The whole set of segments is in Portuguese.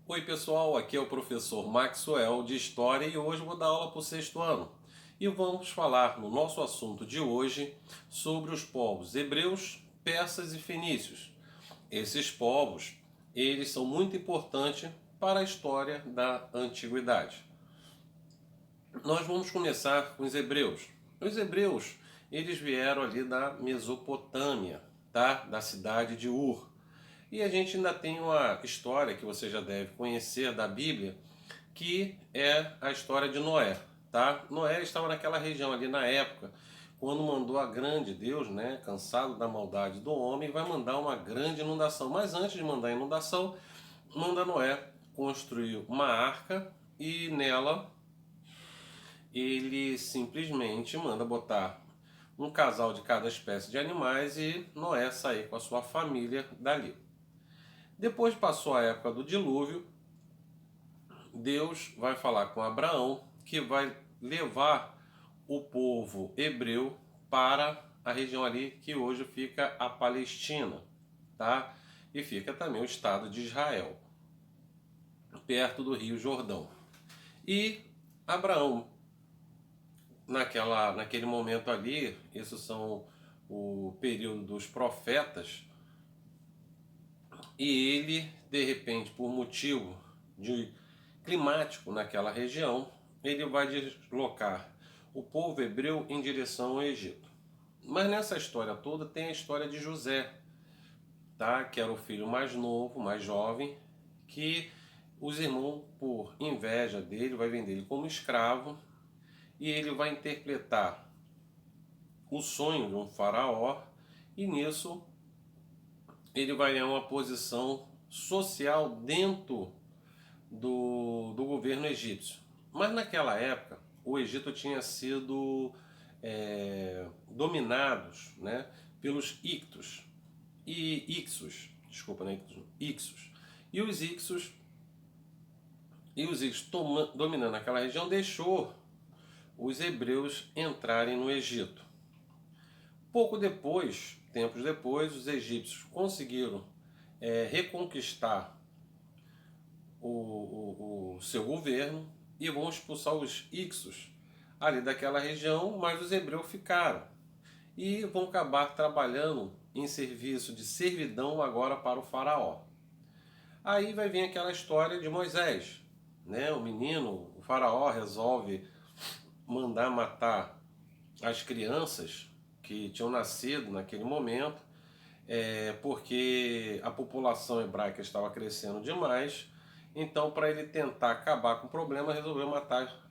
Oi pessoal, aqui é o professor Maxwell de História e hoje vou dar aula para o sexto ano. E vamos falar no nosso assunto de hoje sobre os povos hebreus, persas e fenícios. Esses povos, eles são muito importantes para a história da antiguidade. Nós vamos começar com os hebreus. Os hebreus, eles vieram ali da Mesopotâmia, tá? Da cidade de Ur. E a gente ainda tem uma história que você já deve conhecer da Bíblia, que é a história de Noé, tá? Noé estava naquela região ali na época, quando mandou a grande Deus, né, cansado da maldade do homem, vai mandar uma grande inundação. Mas antes de mandar a inundação, manda Noé construir uma arca e nela ele simplesmente manda botar um casal de cada espécie de animais e Noé sair com a sua família dali. Depois passou a época do dilúvio, Deus vai falar com Abraão que vai levar o povo hebreu para a região ali que hoje fica a Palestina, tá? E fica também o estado de Israel, perto do Rio Jordão. E Abraão, naquele momento ali, isso são o período dos profetas, e ele, de repente, por motivo de climático naquela região, ele vai deslocar o povo hebreu em direção ao Egito. Mas nessa história toda tem a história de José, tá? Que era o filho mais novo, mais jovem, que os irmãos, por inveja dele, vai vender ele como escravo e ele vai interpretar o sonho de um faraó e nisso ele vai ganhar uma posição social dentro do governo egípcio. Mas naquela época, o Egito tinha sido dominados, né, pelos Ictos e Ixos, desculpa, né, Ixos. E os Ixos dominando aquela região deixou os hebreus entrarem no Egito. Pouco depois, tempos depois, os egípcios conseguiram reconquistar o seu governo e vão expulsar os Ixos ali daquela região, mas os hebreus ficaram e vão acabar trabalhando em serviço de servidão agora para o faraó. Aí vai vir aquela história de Moisés, né? O menino, o faraó resolve mandar matar as crianças que tinham nascido naquele momento, porque a população hebraica estava crescendo demais. Então, para ele tentar acabar com o problema, resolveu matar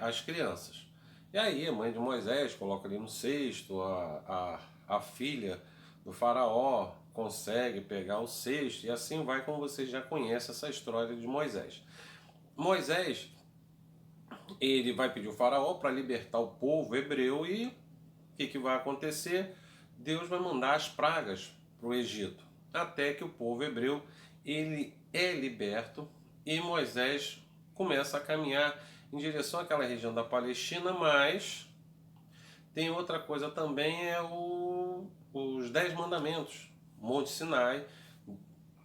as crianças. E aí, a mãe de Moisés coloca ali no cesto, a filha do faraó consegue pegar o cesto, e assim vai, como vocês já conhecem essa história de Moisés. Moisés, ele vai pedir o faraó para libertar o povo hebreu e o que vai acontecer? Deus vai mandar as pragas para o Egito, até que o povo hebreu ele é liberto e Moisés começa a caminhar em direção àquela região da Palestina, mas tem outra coisa também, os 10 mandamentos, Monte Sinai.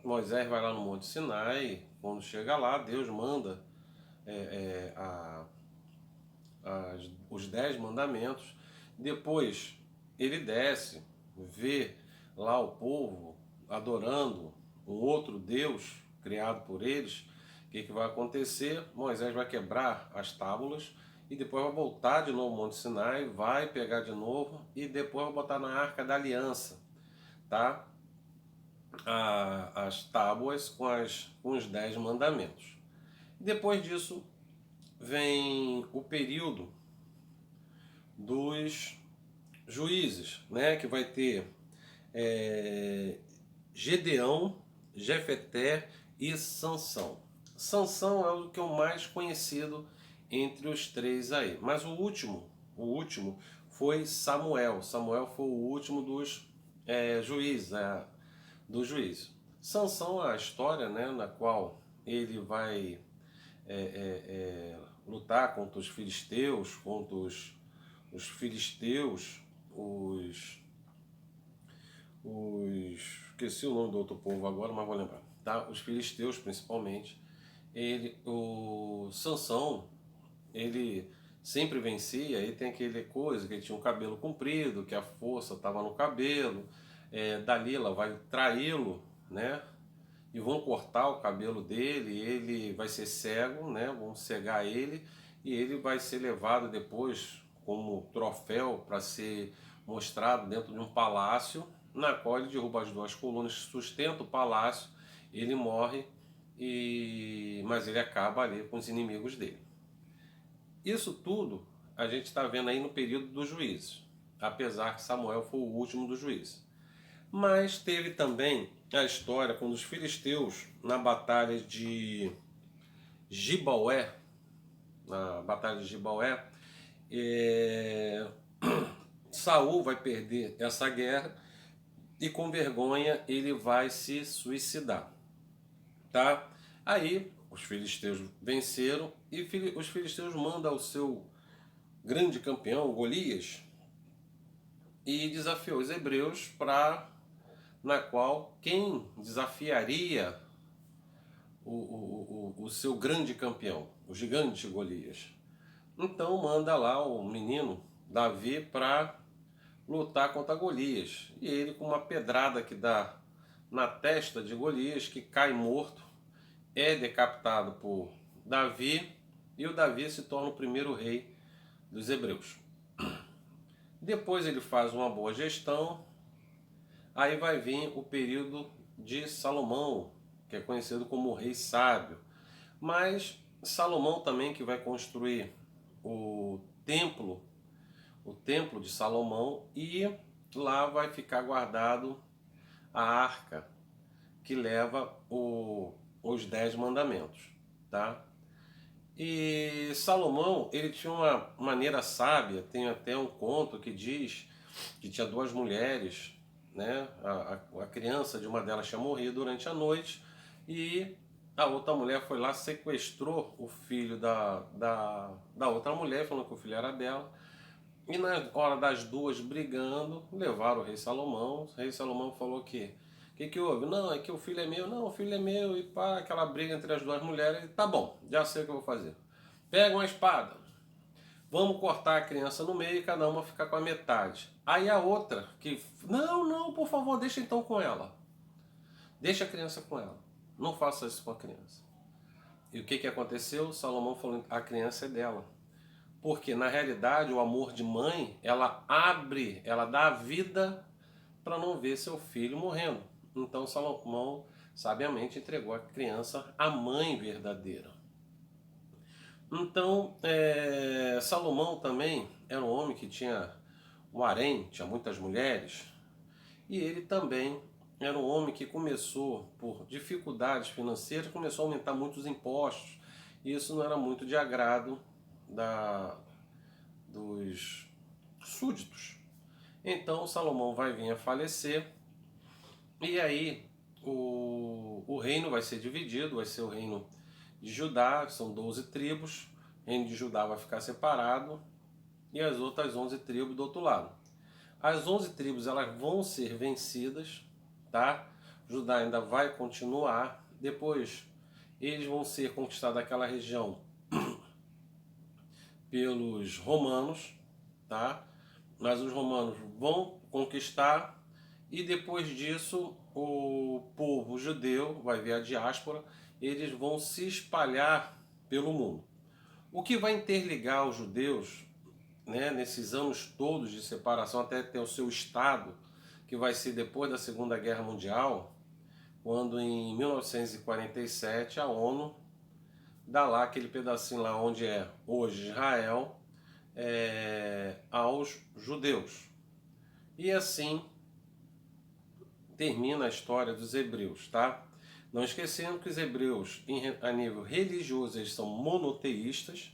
Moisés vai lá no Monte Sinai, quando chega lá, Deus manda é, é, a, os 10 mandamentos. Depois ele desce, vê lá o povo adorando um outro Deus criado por eles. O que vai acontecer? Moisés vai quebrar as tábuas e depois vai voltar de novo ao Monte Sinai, vai pegar de novo e depois vai botar na Arca da Aliança, tá? As tábuas com os 10 mandamentos. Depois disso vem o período dos juízes, né? Que vai ter Gedeão, Jefeté e Sansão. Sansão é o que é o mais conhecido entre os três aí. Mas o último foi Samuel. Samuel foi o último dos juízes, do juízo. Sansão é a história, né, na qual ele vai lutar contra os filisteus, os filisteus, esqueci o nome do outro povo agora, mas vou lembrar, tá? Os filisteus principalmente. o Sansão, ele sempre vencia, e tem aquele coisa que ele tinha um cabelo comprido, que a força estava no cabelo, Dalila vai traí-lo, né? E vão cortar o cabelo dele, ele vai ser cego, né? Vão cegar ele e ele vai ser levado depois como troféu para ser mostrado dentro de um palácio, na qual ele derruba as duas colunas que sustentam o palácio, ele morre mas ele acaba ali com os inimigos dele. Isso tudo a gente está vendo aí no período dos juízes, apesar que Samuel foi o último dos juízes. Mas teve também a história quando os filisteus, na batalha de Gibeoé, é... Saul vai perder essa guerra e com vergonha ele vai se suicidar, tá? Aí os filisteus venceram e os filisteus mandam o seu grande campeão Golias e desafiou os hebreus na qual quem desafiaria o seu grande campeão, o gigante Golias. Então manda lá o menino Davi para lutar contra Golias. E ele, com uma pedrada que dá na testa de Golias, que cai morto, é decapitado por Davi, e o Davi se torna o primeiro rei dos hebreus. Depois ele faz uma boa gestão, aí vai vir o período de Salomão, que é conhecido como o rei sábio. Mas Salomão também, que vai construir o templo de Salomão, e lá vai ficar guardado a arca que leva os 10 mandamentos, tá? E Salomão, ele tinha uma maneira sábia, tem até um conto que diz que tinha duas mulheres, né? A criança de uma delas tinha morrido durante a noite e a outra mulher foi lá, sequestrou o filho da outra mulher, falando que o filho era dela. E na hora das duas brigando, levaram o rei Salomão. O rei Salomão falou que que houve? Não, é que o filho é meu. Não, o filho é meu. E pá, aquela briga entre as duas mulheres. Tá bom, já sei o que eu vou fazer. Pega uma espada. Vamos cortar a criança no meio e cada uma ficar com a metade. Aí a outra que... Não, não, por favor, deixa então com ela. Deixa a criança com ela. Não faça isso com a criança. E o que aconteceu? Salomão falou, a criança é dela. Porque na realidade o amor de mãe, ela dá a vida para não ver seu filho morrendo. Então Salomão sabiamente entregou a criança à mãe verdadeira. Então Salomão também era um homem que tinha um harém, tinha muitas mulheres, e ele também era um homem que começou, por dificuldades financeiras, começou a aumentar muitos impostos, e isso não era muito de agrado dos súditos. Então Salomão vai vir a falecer, e aí o reino vai ser dividido, vai ser o reino de Judá, são 12 tribos, o reino de Judá vai ficar separado, e as outras 11 tribos do outro lado. As 11 tribos elas vão ser vencidas, tá? Judá ainda vai continuar, depois eles vão ser conquistados aquela região pelos romanos, tá? Mas os romanos vão conquistar e depois disso o povo judeu, vai ver a diáspora, eles vão se espalhar pelo mundo. O que vai interligar os judeus, né, nesses anos todos de separação até ter o seu estado, que vai ser depois da Segunda Guerra Mundial, quando em 1947 a ONU dá lá aquele pedacinho lá onde é hoje Israel, aos judeus. E assim termina a história dos hebreus, tá? Não esquecendo que os hebreus, a nível religioso, eles são monoteístas,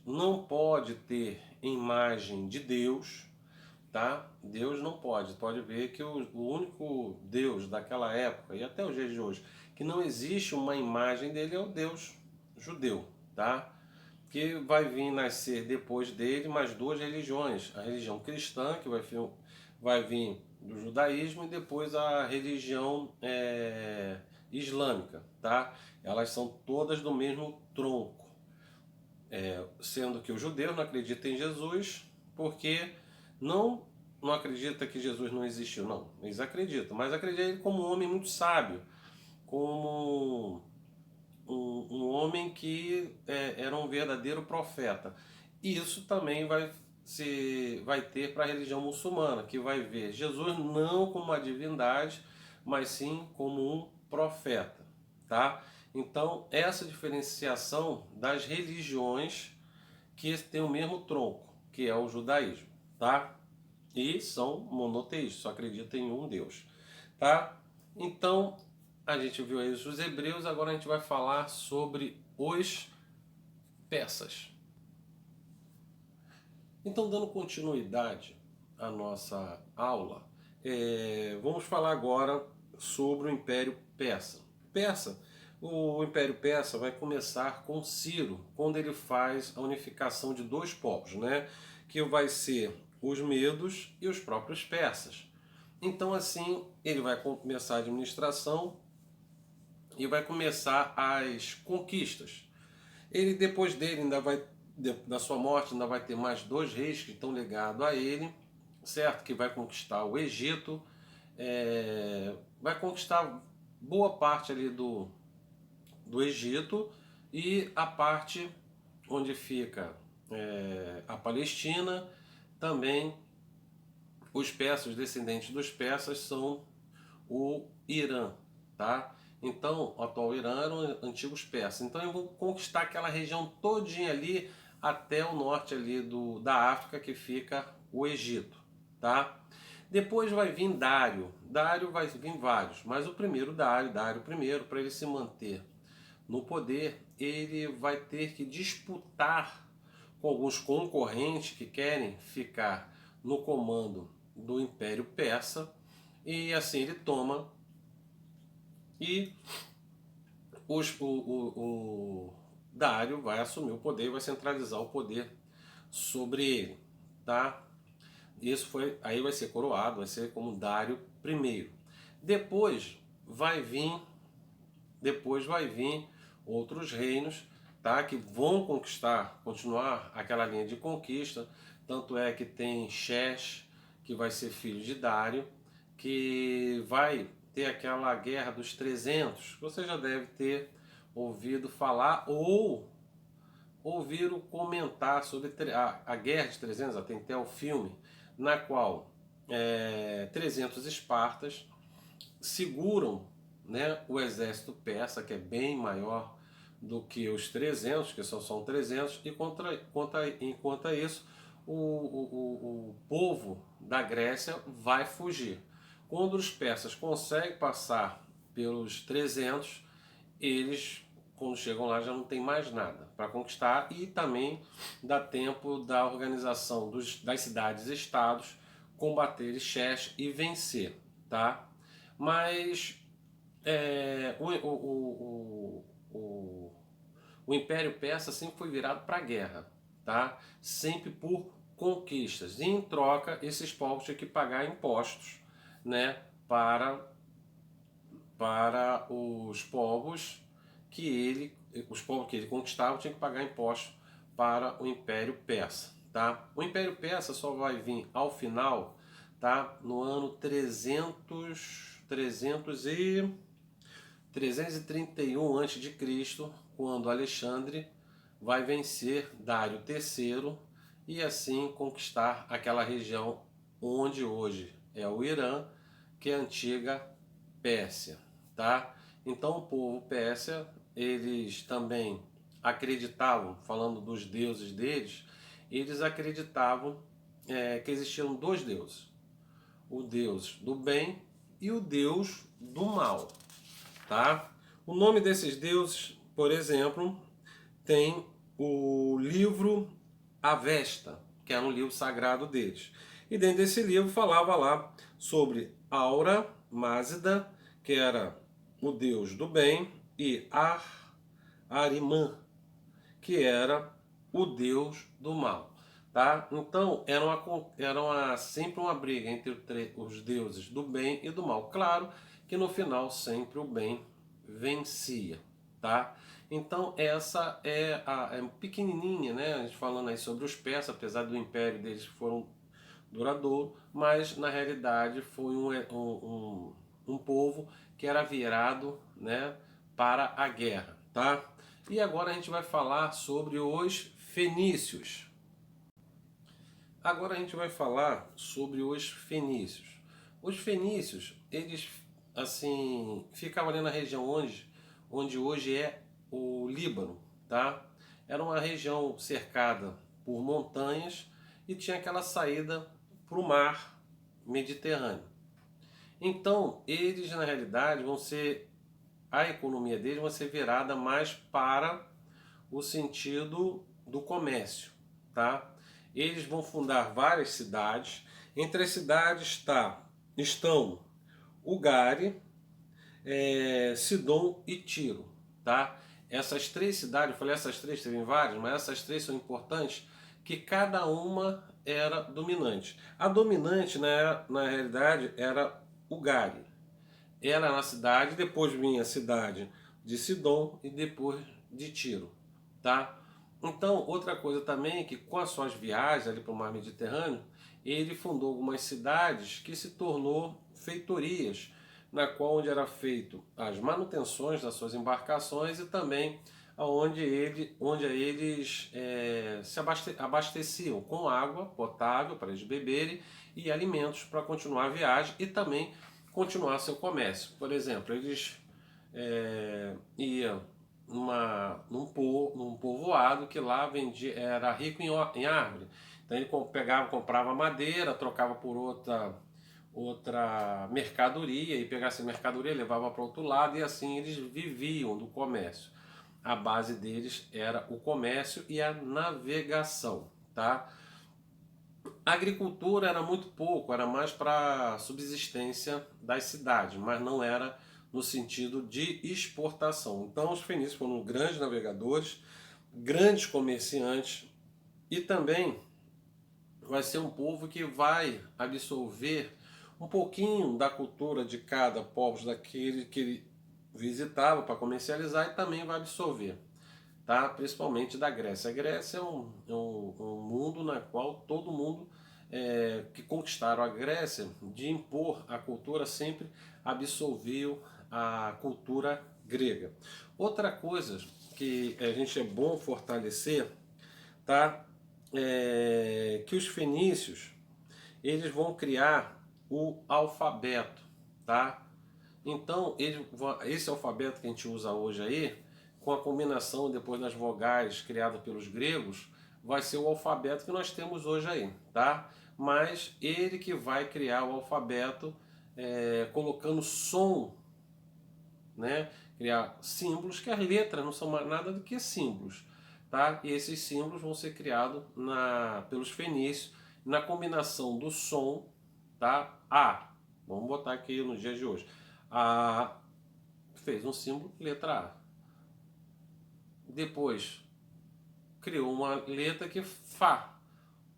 não pode ter imagem de Deus, tá? Deus não pode. Pode ver que o único Deus daquela época, e até os dias de hoje, que não existe uma imagem dele é o Deus judeu, tá? Que vai vir nascer depois dele mais duas religiões. A religião cristã, que vai vir do judaísmo, e depois a religião islâmica, tá? Elas são todas do mesmo tronco, sendo que os judeus não acreditam em Jesus porque não acredita que Jesus não existiu, não. Eles acreditam, mas acreditam ele como um homem muito sábio, como um homem que era um verdadeiro profeta. E isso também vai ter para a religião muçulmana, que vai ver Jesus não como uma divindade, mas sim como um profeta, tá? Então, essa diferenciação das religiões que têm o mesmo tronco, que é o judaísmo, tá? E são monoteístas, só acreditam em um Deus, tá? Então, a gente viu aí os hebreus, agora a gente vai falar sobre os persas. Então, dando continuidade à nossa aula, vamos falar agora sobre o Império Persa. O Império Persa vai começar com Ciro, quando ele faz a unificação de dois povos, né? Que vai ser os medos e os próprios persas. Então, assim, ele vai começar a administração e vai começar as conquistas. Ele, depois dele, da sua morte, ainda vai ter mais dois reis que estão ligados a ele, certo? Que vai conquistar o Egito, vai conquistar boa parte ali do Egito e a parte onde fica a Palestina. Também os persas, os descendentes dos persas, são o Irã, tá? Então, o atual Irã eram antigos persas. Então, eu vou conquistar aquela região todinha ali até o norte ali da África, que fica o Egito, tá? Depois vai vir Dário. Dário vai vir vários, mas o primeiro Dário I, para ele se manter no poder, ele vai ter que disputar com alguns concorrentes que querem ficar no comando do Império Persa, e assim ele toma e o Dário vai assumir o poder, vai centralizar o poder sobre ele, tá? Aí vai ser coroado, vai ser como Dário I. Depois vai vir outros reinos, tá? Que vão continuar aquela linha de conquista. Tanto é que tem Xerxes, que vai ser filho de Dário, que vai ter aquela guerra dos 300. Você já deve ter ouvido falar ou ouviram comentar sobre a Guerra de 300, tem até o filme, na qual 300 espartas seguram, né, o exército persa, que é bem maior do que os 300, que só são 300, e enquanto isso, o povo da Grécia vai fugir. Quando os persas conseguem passar pelos 300, eles, quando chegam lá, já não tem mais nada para conquistar, e também dá tempo da organização das cidades-estados combater Xerxes e vencer, tá? Mas o Império Persa sempre foi virado para a guerra, tá? Sempre por conquistas. E em troca, esses povos tinham que pagar impostos, né, para os povos que ele conquistava tinham que pagar impostos para o Império Persa, tá? O Império Persa só vai vir ao final, tá, no ano 331 a.C., quando Alexandre vai vencer Dário III e assim conquistar aquela região onde hoje é o Irã, que é a antiga Pérsia, tá? Então o povo persa, eles também acreditavam, falando dos deuses deles, eles acreditavam que existiam dois deuses: o deus do bem e o deus do mal, tá? O nome desses deuses, por exemplo, tem o livro Avesta, que era um livro sagrado deles. E dentro desse livro falava lá sobre Aura Mazda, que era o deus do bem, e Arimã, que era o deus do mal. Tá? Então era sempre uma briga entre os deuses do bem e do mal. Claro que no final sempre o bem vencia, tá? Então essa é pequenininha, né? A gente falando aí sobre os persas, apesar do império deles foram duradouro, mas na realidade foi um povo que era virado, né, para a guerra, tá? E agora a gente vai falar sobre os fenícios. Agora a gente vai falar sobre os fenícios. Os fenícios, eles assim ficavam ali na região onde hoje é o Líbano, tá? Era uma região cercada por montanhas e tinha aquela saída para o mar Mediterrâneo. Então, eles na realidade vão ser a economia deles vai ser virada mais para o sentido do comércio, tá? Eles vão fundar várias cidades. Entre as cidades estão Ugari, Sidom e Tiro, tá? Essas três cidades, eu falei essas três, teve várias, mas essas três são importantes, que cada uma era dominante. A dominante, na realidade, era Ugari. Era na cidade, depois vinha a cidade de Sidom e depois de Tiro, tá? Então, outra coisa também é que com as suas viagens ali para o mar Mediterrâneo, ele fundou algumas cidades que se tornou feitorias, na qual onde era feito as manutenções das suas embarcações e também onde eles se abasteciam com água potável para eles beberem e alimentos para continuar a viagem e também continuar seu comércio. Por exemplo, eles iam num povoado que lá vendia, era rico em árvore. Então ele comprava madeira, trocava por outra mercadoria e pegasse a mercadoria, levava para outro lado e assim eles viviam do comércio. A base deles era o comércio e a navegação, tá? A agricultura era muito pouco, era mais para subsistência das cidades, mas não era no sentido de exportação. Então os fenícios foram grandes navegadores, grandes comerciantes e também vai ser um povo que vai absorver um pouquinho da cultura de cada povo daquele que ele visitava para comercializar e também vai absorver, tá? Principalmente da Grécia. A Grécia é um mundo na qual todo mundo que conquistaram a Grécia, de impor a cultura, sempre absorveu a cultura grega. Outra coisa que a gente é bom fortalecer, tá? Que os fenícios eles vão criar o alfabeto, tá? Então esse alfabeto que a gente usa hoje aí, com a combinação depois das vogais criada pelos gregos, vai ser o alfabeto que nós temos hoje aí, tá? Mas ele que vai criar o alfabeto colocando som, né? Criar símbolos, que as letras não são mais nada do que símbolos, tá? E esses símbolos vão ser criados pelos fenícios na combinação do som, tá? A, vamos botar aqui no dia de hoje, A fez um símbolo, letra A. Depois criou uma letra que Fá,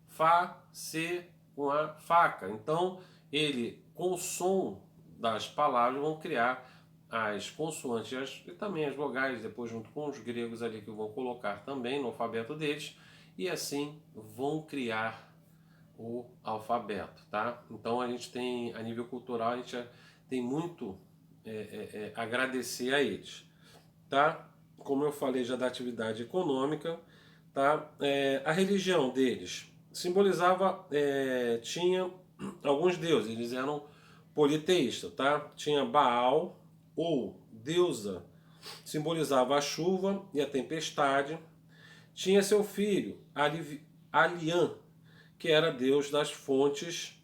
Fá, C com a faca. Então ele, com o som das palavras, vão criar as consoantes e também as vogais, depois junto com os gregos ali que vão colocar também no alfabeto deles, e assim vão criar o alfabeto, tá? Então a gente tem, a nível cultural, a gente tem muito agradecer a eles, tá? Como eu falei já da atividade econômica, tá? A religião deles simbolizava, tinha alguns deuses, eles eram politeístas, tá? Tinha Baal, ou deusa, simbolizava a chuva e a tempestade. Tinha seu filho, Alian, que era deus das fontes,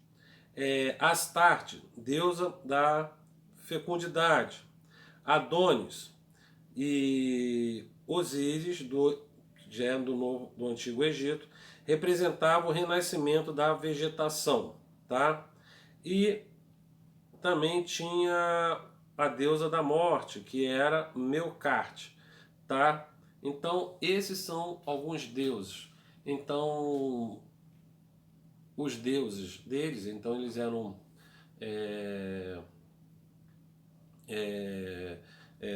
Astarte, deusa da fecundidade, Adonis e Osíris, do Antigo Egito, representavam o renascimento da vegetação, tá? E também tinha a deusa da morte, que era Melkarte, tá? Então, esses são alguns deuses. Então, os deuses deles, então eles eram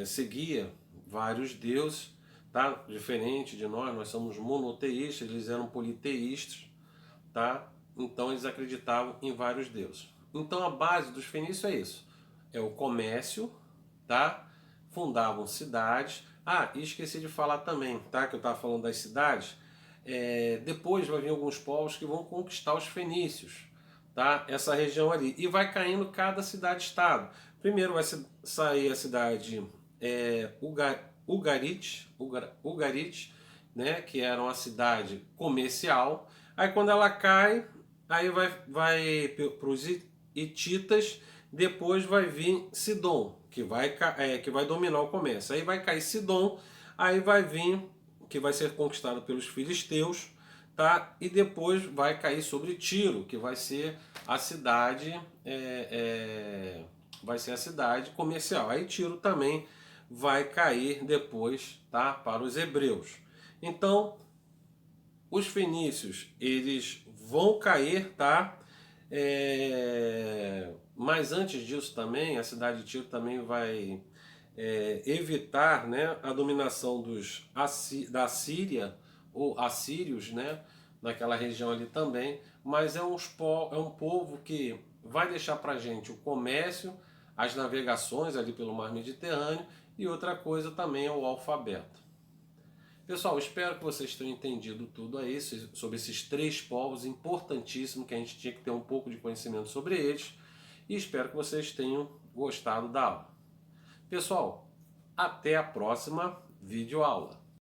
seguia vários deuses, tá? Diferente de nós somos monoteístas, eles eram politeístas, tá? Então eles acreditavam em vários deuses. Então a base dos fenícios é isso, é o comércio, tá? Fundavam cidades. Ah, e esqueci de falar também, tá? Que eu estava falando das cidades. Depois vai vir alguns povos que vão conquistar os fenícios, tá? Essa região ali. E vai caindo cada cidade-estado. Primeiro vai sair a cidade Ugarit, né? Que era uma cidade comercial. Aí quando ela cai, aí vai para os hititas, depois vai vir Sidom, que vai dominar o comércio. Aí vai cair Sidom, aí vai vir, que vai ser conquistado pelos filisteus, tá? E depois vai cair sobre Tiro, que vai ser a cidade, vai ser a cidade comercial. Aí Tiro também vai cair depois, tá? Para os hebreus. Então, os fenícios, eles vão cair, tá? Mas antes disso também, a cidade de Tiro também vai evitar, né, a dominação da Síria, ou assírios, né, naquela região ali também, mas é um povo que vai deixar para gente o comércio, as navegações ali pelo mar Mediterrâneo, e outra coisa também é o alfabeto. Pessoal, espero que vocês tenham entendido tudo aí sobre esses 3 povos importantíssimos que a gente tinha que ter um pouco de conhecimento sobre eles, e espero que vocês tenham gostado da aula. Pessoal, até a próxima videoaula.